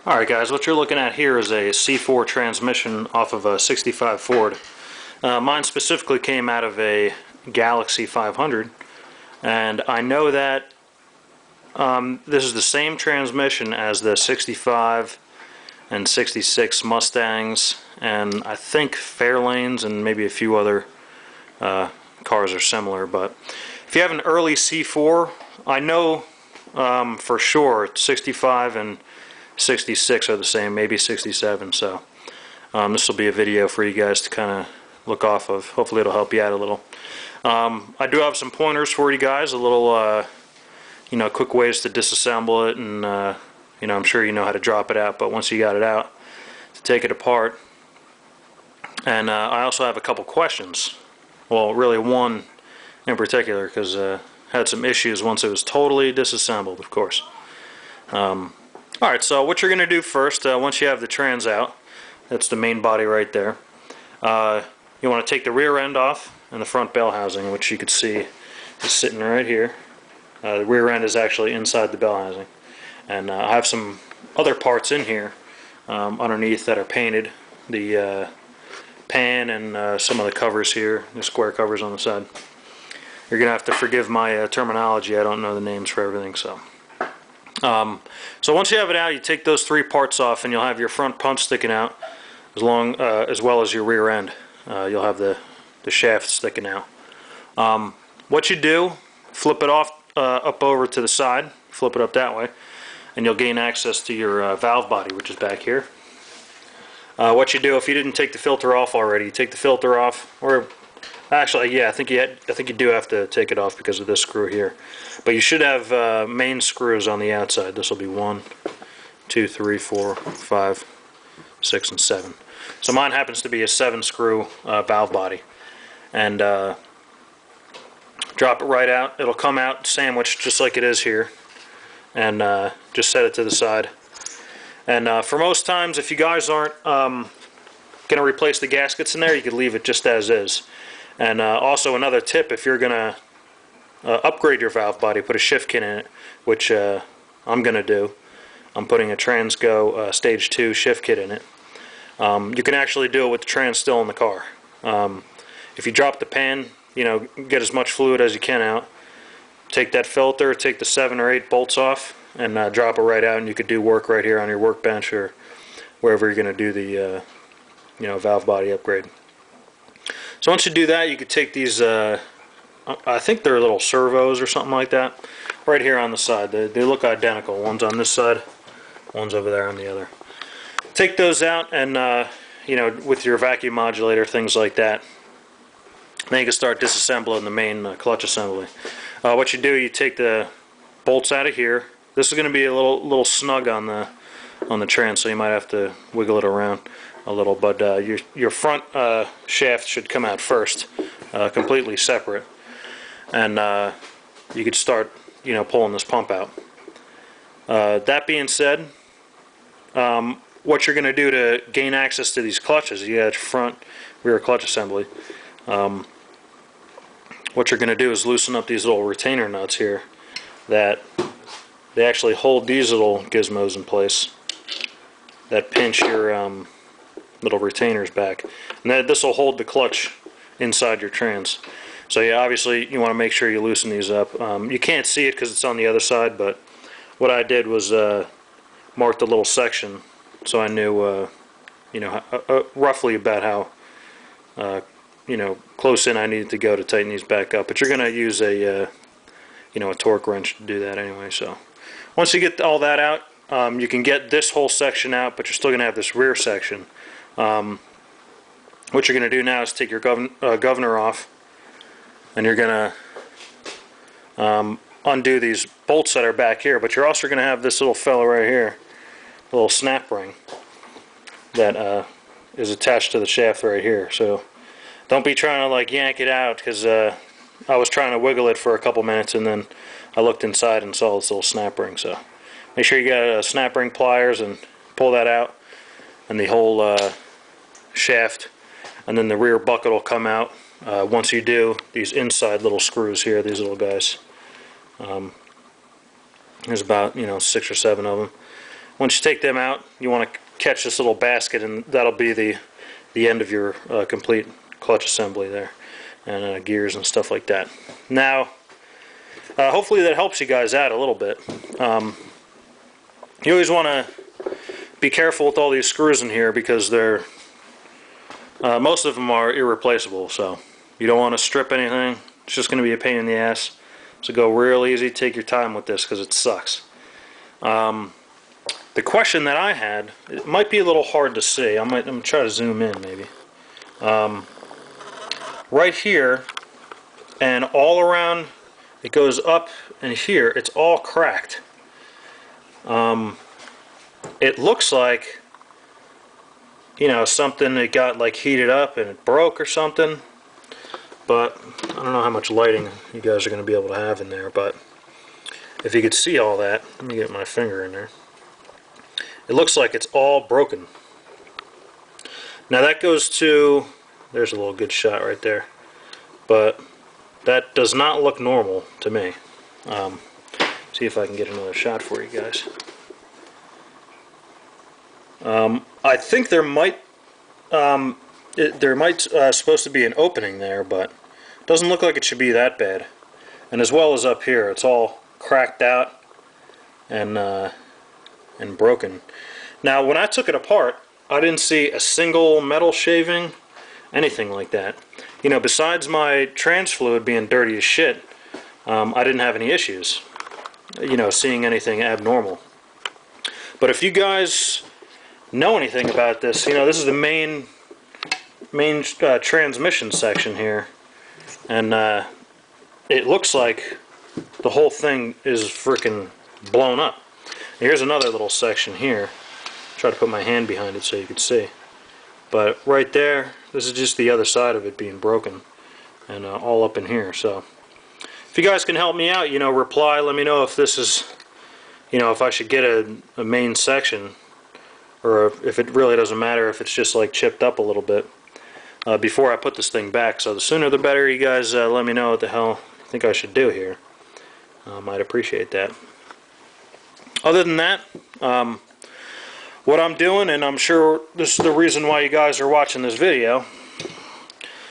Alright guys, what you're looking at here is a C4 transmission off of a 65 Ford. Mine specifically came out of a Galaxie 500, and I know that this is the same transmission as the 65 and 66 Mustangs, and I think Fairlanes and maybe a few other cars are similar. But if you have an early C4, I know for sure 65 and 66 are the same, maybe 67. So this will be a video for you guys to kind of look off of. Hopefully it'll help you out a little. I do have some pointers for you guys, a little quick ways to disassemble it, and I'm sure you know how to drop it out, but once you got it out, to take it apart. And I also have a couple questions. Well, really one in particular, because had some issues once it was totally disassembled, of course. Alright, so what you're going to do first, once you have the trans out, that's the main body right there, you want to take the rear end off and the front bell housing, which you can see is sitting right here. The rear end is actually inside the bell housing. And I have some other parts in here underneath that are painted. The pan and some of the covers here, the square covers on the side. You're going to have to forgive my terminology. I don't know the names for everything. So once you have it out, you take those three parts off, and you'll have your front punch sticking out, as well as your rear end. You'll have the shaft sticking out. What you do, flip it off up over to the side, flip it up that way, and you'll gain access to your valve body, which is back here. What you do, if you didn't take the filter off already, you take the filter off, or actually, yeah, I think you do have to take it off because of this screw here. But you should have main screws on the outside. This will be 1, 2, 3, 4, 5, 6, and 7. So mine happens to be a 7-screw valve body. And drop it right out. It'll come out sandwiched just like it is here. And just set it to the side. And for most times, if you guys aren't going to replace the gaskets in there, you could leave it just as is. And also another tip, if you're going to upgrade your valve body, put a shift kit in it, which I'm going to do. I'm putting a Transgo Stage 2 shift kit in it. You can actually do it with the trans still in the car. If you drop the pan, get as much fluid as you can out. Take that filter, take the 7 or 8 bolts off, and drop it right out, and you could do work right here on your workbench or wherever you're going to do the valve body upgrade. So once you do that, you could take these, I think they're little servos or something like that, right here on the side. They look identical. One's on this side, one's over there on the other. Take those out, and with your vacuum modulator, things like that, then you can start disassembling the main clutch assembly. What you do, you take the bolts out of here. This is going to be a little snug on the trans, so you might have to wiggle it around a little, but your front shaft should come out first, completely separate, and you could start pulling this pump out. That being said, what you're going to do to gain access to these clutches, you got front rear clutch assembly. What you're going to do is loosen up these little retainer nuts here that they actually hold these little gizmos in place that pinch your little retainers back, and this will hold the clutch inside your trans. So yeah, obviously you want to make sure you loosen these up. You can't see it because it's on the other side, but what I did was marked a little section so I knew roughly about how close in I needed to go to tighten these back up. But you're going to use a torque wrench to do that anyway. So once you get all that out, you can get this whole section out, but you're still going to have this rear section. What you're going to do now is take your governor off, and you're going to undo these bolts that are back here, but you're also going to have this little fella right here, a little snap ring that is attached to the shaft right here. So don't be trying to yank it out, because I was trying to wiggle it for a couple minutes, and then I looked inside and saw this little snap ring. So make sure you got snap ring pliers and pull that out, and the whole shaft, and then the rear bucket will come out. Once you do, these inside little screws here, these little guys, there's about 6 or 7 of them. once you take them out, you want to catch this little basket, and that'll be the end of your complete clutch assembly there, and gears and stuff like that. Now, hopefully that helps you guys out a little bit. You always want to be careful with all these screws in here because they're most of them are irreplaceable, so you don't want to strip anything. It's just going to be a pain in the ass. So go real easy, take your time with this because it sucks. The question that I had, it might be a little hard to see. I'm going to try to zoom in maybe. Right here and all around, it goes up and here, it's all cracked. It looks like, you know, something that got like heated up and it broke or something, but I don't know how much lighting you guys are going to be able to have in there, but if you could see all that, let me get my finger in there. It looks like it's all broken. Now that goes to, there's a little good shot right there, but that does not look normal to me. See if I can get another shot for you guys. I think there might supposed to be an opening there, but it doesn't look like it should be that bad. And as well as up here, it's all cracked out and broken. Now, when I took it apart, I didn't see a single metal shaving, anything like that. You know, besides my trans fluid being dirty as shit, I didn't have any issues, you know, seeing anything abnormal. But if you guys know anything about this, you know, this is the main transmission section here, and it looks like the whole thing is freaking blown up. Here's another little section here. Try to put my hand behind it so you can see. But right there, this is just the other side of it being broken, and all up in here. So if you guys can help me out, you know, reply, let me know if this is, you know, if I should get a main section, or if it really doesn't matter if it's just like chipped up a little bit before I put this thing back. So the sooner the better. You guys let me know what the hell you think I should do here. I'd appreciate that. Other than that, what I'm doing, and I'm sure this is the reason why you guys are watching this video,